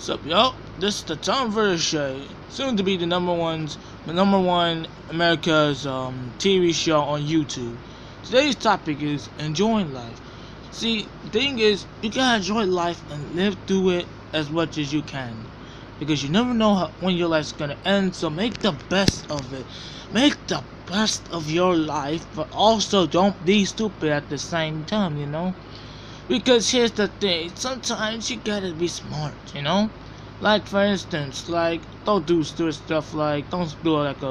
Sup, yo? This is the Tom Vertabrate, soon to be the number one America's TV show on YouTube. Today's topic is enjoying life. See, the thing is, you gotta enjoy life and live through it as much as you can, because you never know when your life's gonna end. So make the best of it. Make the best of your life, but also don't be stupid at the same time. Because here's the thing, sometimes you gotta be smart, Like, for instance, like, don't do stupid stuff, like, don't do like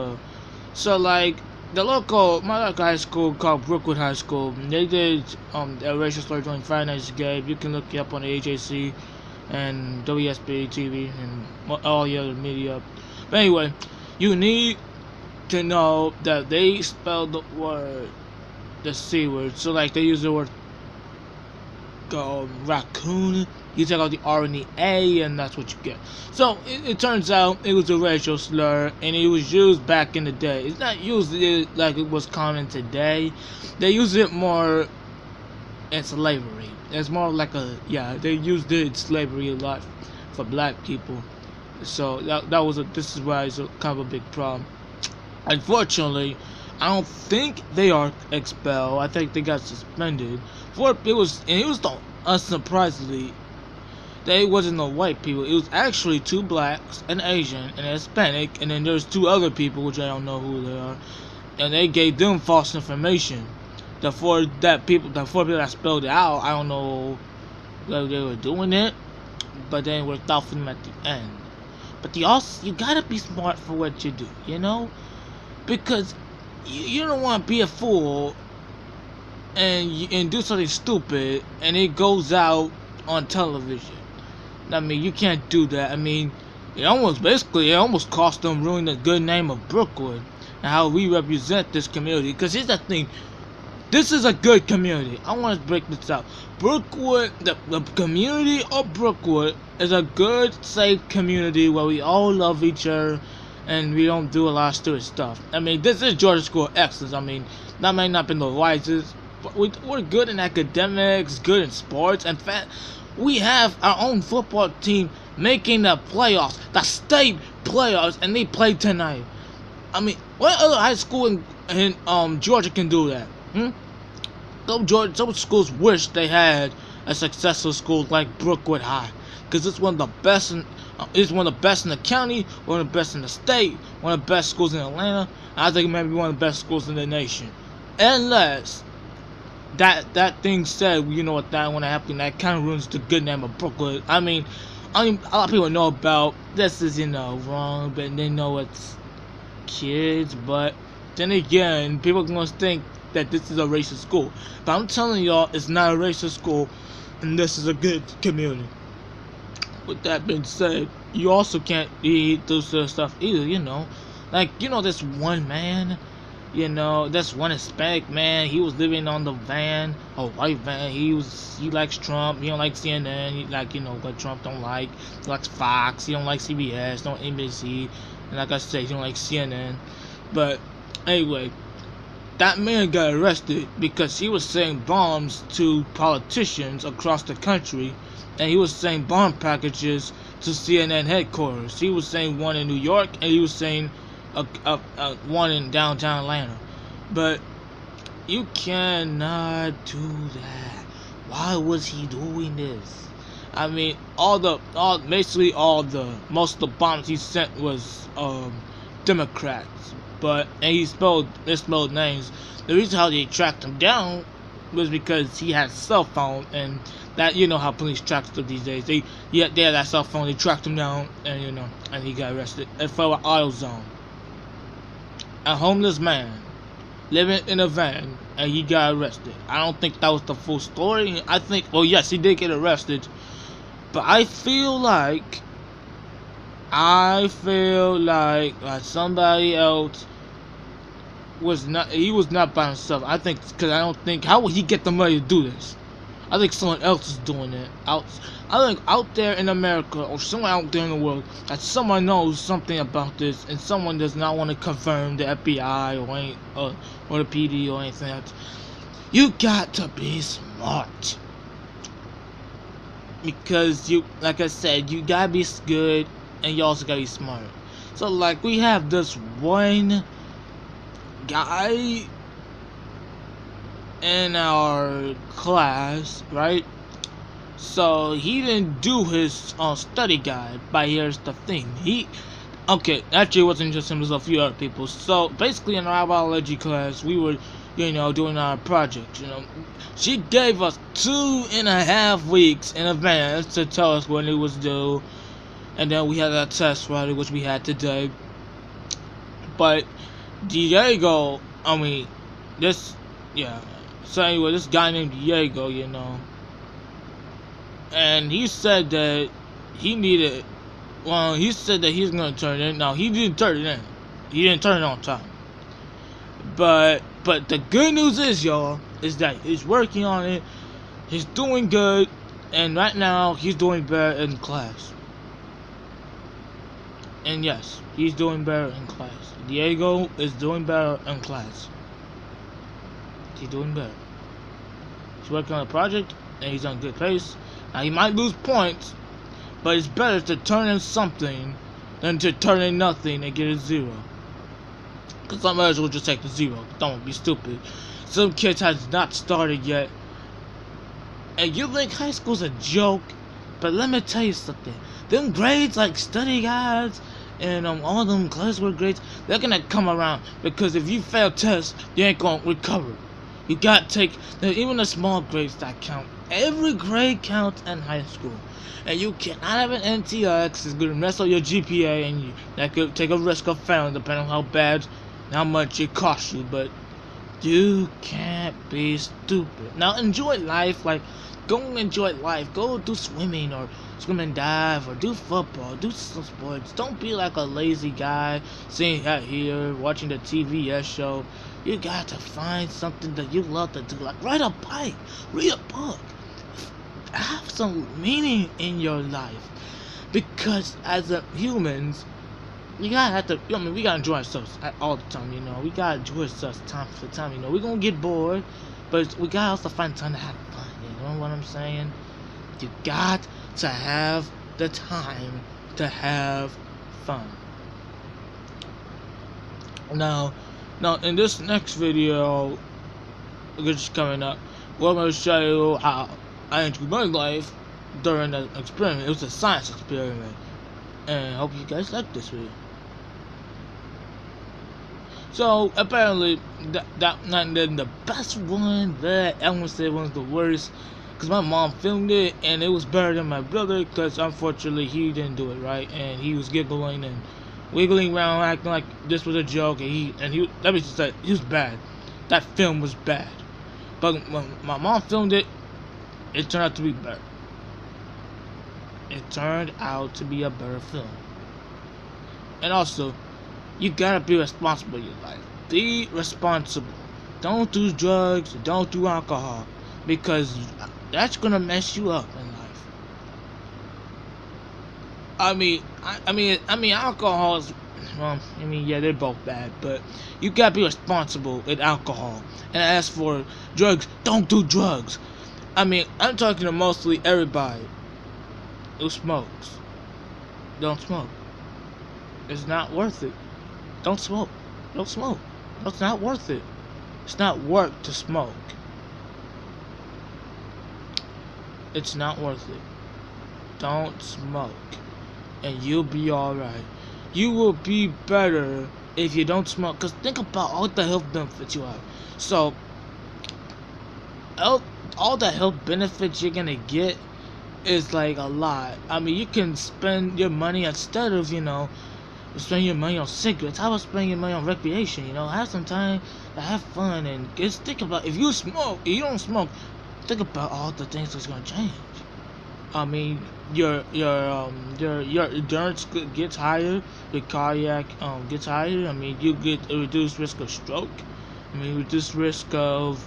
my local high school called Brookwood High School, they did, a racial slur during Friday Night's Game. You can look it up on the AJC and WSB TV and all the other media. But anyway, you need to know that they spell the C word, so like, they use the word raccoon, you take out the R and the A, and that's what you get. So it turns out it was a racial slur, and it was used back in the day. It's not used like it was common today. They use it more in slavery. It's more like they used it in slavery a lot for black people. So this is why it's kind of a big problem. Unfortunately, I don't think they are expelled. I think they got suspended. Unsurprisingly, they wasn't no white people. It was actually 2 blacks, an Asian, and a Hispanic, and then there's 2 other people which I don't know who they are, and they gave them false information. The 4 people that spelled it out, I don't know whether they were doing it, but then it worked out for them at the end. But you gotta be smart for what you do, because you don't want to be a fool and do something stupid and it goes out on television. I mean, you can't do that. I mean, it almost cost them ruining the good name of Brookwood and how we represent this community. Because here's the thing, this is a good community. I want to break this out. Brookwood, the community of Brookwood is a good, safe community where we all love each other and we don't do a lot of stupid stuff. I mean, this is Georgia School of Excellence. I mean, that may not be the wisest, but we're good in academics, good in sports. In fact, we have our own football team making the playoffs, the state playoffs, and they play tonight. I mean, what other high school in Georgia can do that? Some schools wish they had a successful school like Brookwood High, because it's one of the best in the county, one of the best in the state, one of the best schools in Atlanta. I think maybe one of the best schools in the nation. Unless that thing said, you know what, that when it happened, that kind of ruins the good name of Brookwood. I mean, a lot of people know about this is wrong, but they know it's kids. But then again, people are gonna think that this is a racist school. But I'm telling y'all, it's not a racist school, and this is a good community. With that being said, you also can't eat this stuff either, Like, this one man, this one Hispanic man, he was living on the van, a white van. He likes Trump, he don't like CNN, he like, what Trump don't like. He likes Fox, he don't like CBS, don't NBC, and like I said, he don't like CNN. But anyway, that man got arrested because he was saying bombs to politicians across the country, and he was saying bomb packages to CNN headquarters. He was saying one in New York, and he was saying one in downtown Atlanta. But you cannot do that. Why was he doing this? I mean, most of the bombs he sent was Democrats. And they spelled names. The reason how they tracked him down was because he had a cell phone, and that, how police track stuff these days. They had that cell phone, they tracked him down, and and he got arrested. It fell at AutoZone. A homeless man living in a van, and he got arrested. I don't think that was the full story. I think, well, yes, he did get arrested, but I feel like somebody else was not by himself. I think, because I don't think, how would he get the money to do this? I think someone else is doing it. I think out there in America, or somewhere out there in the world, that someone knows something about this, and someone does not want to confirm the FBI or the PD or anything else. You got to be smart. because you, like I said, you gotta be good and you also gotta be smart. So like we have this one guy in our class, right? So he didn't do his study guide, but here's the thing. Okay, actually it wasn't just him, it was a few other people. So basically in our biology class, we were, doing our project, She gave us 2.5 weeks in advance to tell us when it was due. And then we had that test, right, which we had today. But Diego, yeah. So anyway, this guy named Diego, and he said that he needed, he said that he's gonna turn it in. No, he didn't turn it in. He didn't turn it on time. But the good news is, y'all, is that he's working on it. He's doing good, and right now he's doing better in class. And yes, he's doing better in class. Diego is doing better in class. He's doing better. He's working on a project, and he's on good pace. Now he might lose points, but it's better to turn in something than to turn in nothing and get a 0. Because I might as well just take the 0. Don't be stupid. Some kids has not started yet. And you think high school's a joke, but let me tell you something. Them grades, like study guides and all them classwork grades, they're gonna come around, because if you fail tests, you ain't gonna recover. You gotta take even the small grades that count. Every grade counts in high school, and you cannot have an NTX. It's gonna mess up your GPA, and that could take a risk of failing, depending on how bad, and how much it costs you. But you can't be stupid. Now enjoy life. Like, go enjoy life. Go do swimming or swim and dive or do football. Do some sports. Don't be like a lazy guy sitting out here watching the TVS show. You got to find something that you love to do. Like ride a bike, read a book. Have some meaning in your life. Because as humans, we gotta we gotta enjoy ourselves all the time, We gotta enjoy ourselves time for time, We're gonna get bored, but we gotta also find time to have fun, you know what I'm saying? You got to have the time to have fun. Now, in this next video, which is coming up, we're gonna show you how I enjoyed my life during the experiment. It was a science experiment, and I hope you guys like this video. So apparently that not the best one, that I won't say one's the worst, because my mom filmed it and it was better than my brother, because unfortunately he didn't do it right, and he was giggling and wiggling around acting like this was a joke, and he let me just say, he was bad. That film was bad. But when my mom filmed it, it turned out to be better. It turned out to be a better film. And also, you gotta be responsible in your life. Be responsible. Don't do drugs. Don't do alcohol, because that's gonna mess you up in life. I mean, alcohol is, yeah, they're both bad, but you gotta be responsible with alcohol. And as for drugs, don't do drugs. I'm talking to mostly everybody who smokes. Don't smoke. It's not worth it. Don't smoke. Don't smoke. It's not worth it. It's not worth to smoke. It's not worth it. Don't smoke, and you'll be alright. You will be better if you don't smoke, because think about all the health benefits you have. So, all the health benefits you're gonna get is like a lot. You can spend your money instead of, spend your money on cigarettes. How about spending your money on recreation? Have some time to have fun, and just think about, if you don't smoke, think about all the things that's gonna change. Your endurance gets higher, your cardiac gets higher. You get a reduced risk of stroke. Reduced risk of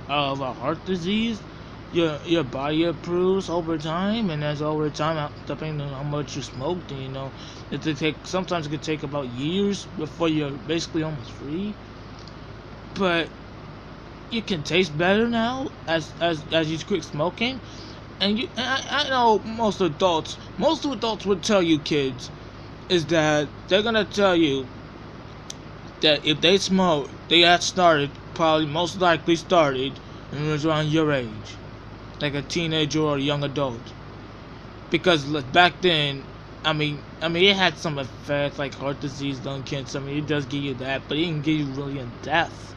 a heart disease. Your body improves over time, and as over time, depending on how much you smoked, sometimes it could take about years before you're basically almost free. But you can taste better now as you quit smoking. I know most adults would tell you kids is that they're gonna tell you that if they smoke, they had started, probably most likely started when it was around your age, like a teenager or a young adult. Because back then, I mean, it had some effects like heart disease, lung cancer. I mean, it does give you that, but it didn't give you really in death.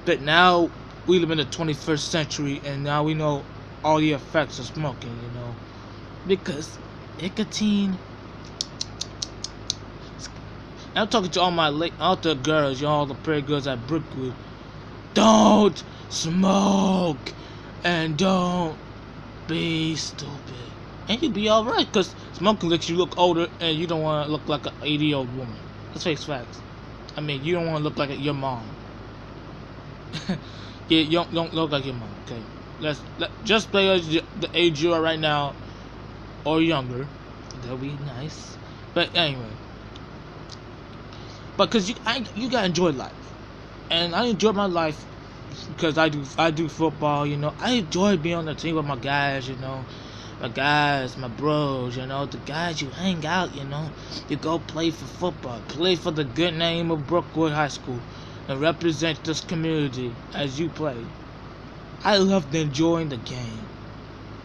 But now we live in the 21st century, and now we know all the effects of smoking. Because nicotine. I'm talking to all the girls, all the pretty girls at Brookwood. Don't smoke, and don't be stupid. And you'll be alright, because smoking makes you look older, and you don't want to look like an 80-year-old woman. Let's face facts. I mean, you don't want to look like your mom. Yeah, you don't look like your mom, okay? Just play the age you are right now, or younger. That'll be nice. But anyway. But because you gotta enjoy life. And I enjoy my life because I do football, I enjoy being on the team with my guys, my guys, my bros, the guys you hang out, you go play for football, play for the good name of Brookwood High School, and represent this community as you play. I love enjoying the game.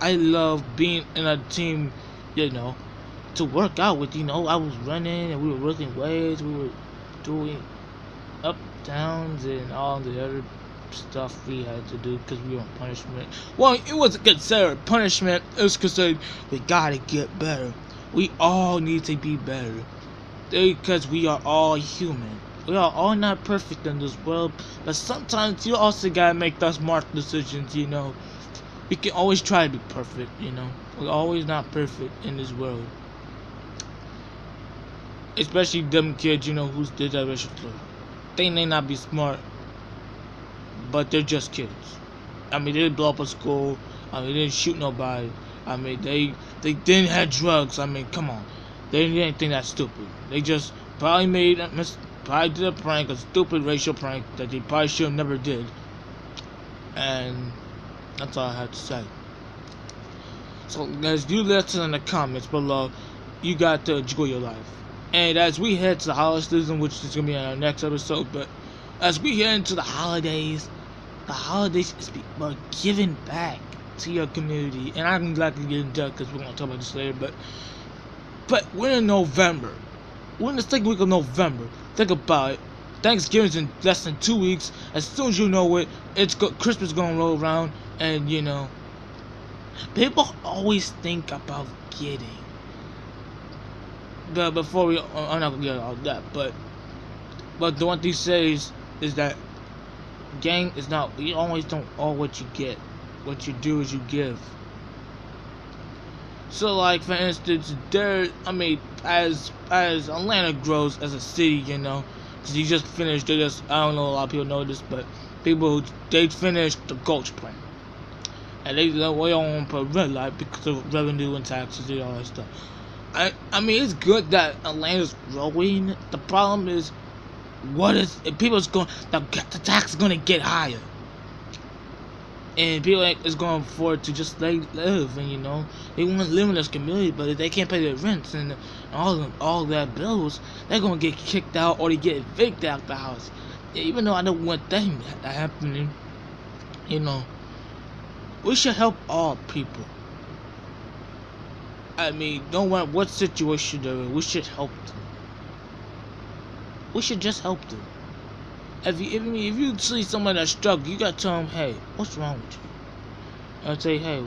I love being in a team, to work out with. I was running and we were lifting weights, we were doing up, downs, and all the other stuff we had to do because we were on punishment. Well, it wasn't considered punishment. It was considered we gotta get better. We all need to be better because we are all human. We are all not perfect in this world, but sometimes you also gotta make those smart decisions. We can always try to be perfect. We're always not perfect in this world, especially them kids. Who did that racial slur. They may not be smart, but they're just kids. I mean, they didn't blow up a school. I mean, they didn't shoot nobody. I mean, they didn't have drugs. I mean, come on. They didn't think that's stupid. They just probably did a prank, a stupid racial prank that they probably should have never did. And that's all I have to say. So, as you listen in the comments below, you got to enjoy your life. And as we head to the holiday season, which is going to be in our next episode, but as we head into the holidays is about giving back to your community. And I'm glad to get into that because we're going to talk about this later. But we're in November. We're in the second week of November. Think about it. Thanksgiving's in less than 2 weeks. As soon as you know it, Christmas is going to roll around. And, people always think about getting. But before I'm not gonna get all that, but the one thing says is that gang is not. You always don't all what you get. What you do is you give. So, like for instance, as Atlanta grows as a city, because you just finished. I don't know a lot of people know this, but they finished the Gulch plant, and they don't want to put red light because of revenue and taxes and all that stuff. I mean, it's good that Atlanta's growing. The problem is, the tax is gonna get higher, and people is gonna afford to just live, and they want to live in this community, but if they can't pay their rents and all their bills, they're gonna get kicked out or they get evicted out the house. Even though I don't want that happening, we should help all people. I mean, no matter what situation they're in, we should help them. We should just help them. If you see someone that's struggling, you gotta tell them, hey, what's wrong with you? I'd say, hey,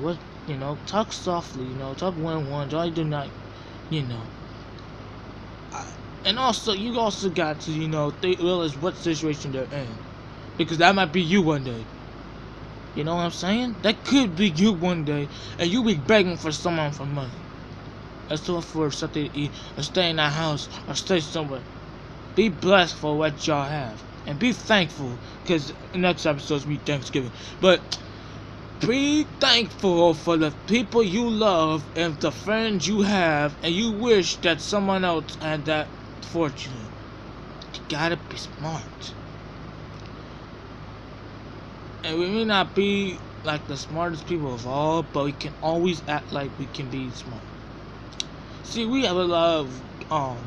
talk softly, talk one-on-one, don't do not, and also, you also got to, realize what situation they're in. Because that might be you one day. You know what I'm saying? That could be you one day, and you be begging for someone for money. Let's do it for something to eat, or stay in that house, or stay somewhere. Be blessed for what y'all have, and be thankful, because the next episode's be Thanksgiving. But be thankful for the people you love and the friends you have, and you wish that someone else had that fortune. You gotta be smart. And we may not be like the smartest people of all, but we can always act like we can be smart. See, we have a lot of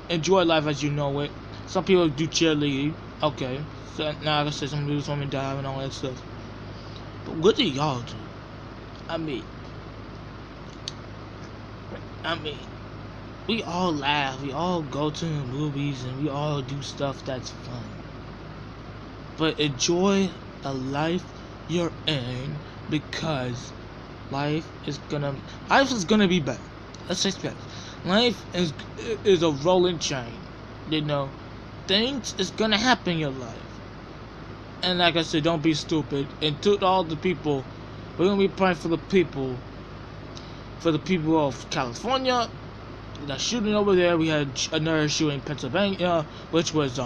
enjoy life as you know it. Some people do cheerleading, okay. So now I can say some do swimming, dive, and all that stuff. But what do y'all do? I mean, I mean, we all laugh, we all go to the movies, and we all do stuff that's fun. But enjoy the life you're in, because life is gonna be better. Let's say that. Life is a rolling chain. You know, things is gonna happen in your life. And like I said, don't be stupid. And to all the people, we're gonna be praying for the people of California. The shooting over there, we had another shooting in Pennsylvania, which was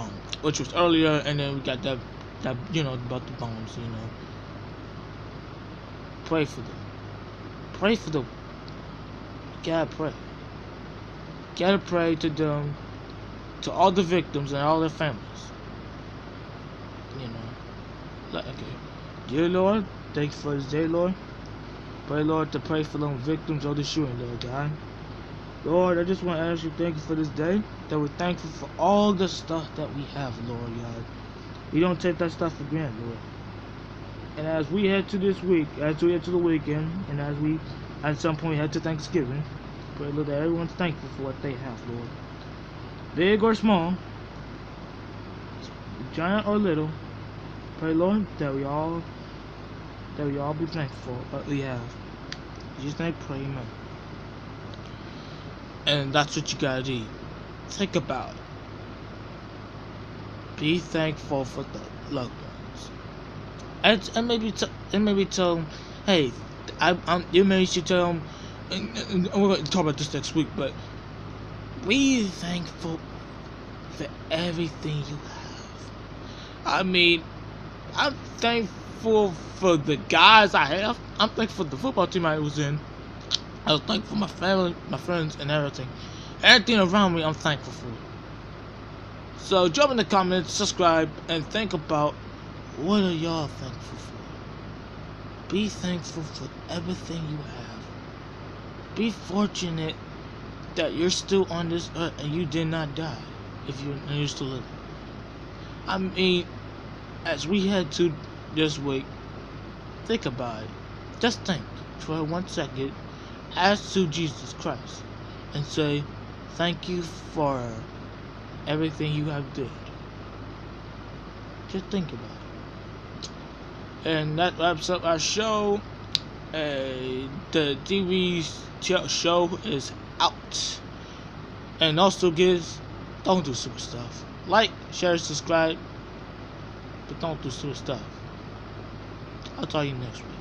earlier, and then we got that about the bombs. Pray for them. Pray for them. You gotta pray. You gotta pray to them, to all the victims and all their families. Okay. Dear Lord, thank you for this day, Lord. Pray, Lord, to pray for them victims of the shooting, Lord God. Lord, I just want to ask you, thank you for this day. That we're thankful for all the stuff that we have, Lord God. We don't take that stuff for granted, Lord. And as we head to this week, as we head to the weekend, and as we at some point head to Thanksgiving, pray, Lord, that everyone's thankful for what they have, Lord. Big or small, giant or little, pray, Lord, that we all be thankful for what we have. In Jesus' name, pray, amen. And that's what you gotta do. Think about it. Be thankful for the loved ones. And maybe tell them, hey, you maybe should tell them, and we're going to talk about this next week, but be thankful for everything you have. I mean, I'm thankful for the guys I have. I'm thankful for the football team I was in. I was thankful for my family, my friends, and everything. Everything around me, I'm thankful for. So drop in the comments, subscribe, and think about, what are y'all thankful for? Be thankful for everything you have. Be fortunate that you're still on this earth and you did not die, if you're still living. I mean, as we head to this week, think about it. Just think for 1 second. Ask to Jesus Christ and say, thank you for everything you have did. Just think about it. And that wraps up our show. The TV show is out. And also, guys, don't do stupid stuff. Like, share, subscribe, but don't do stupid stuff. I'll talk to you next week.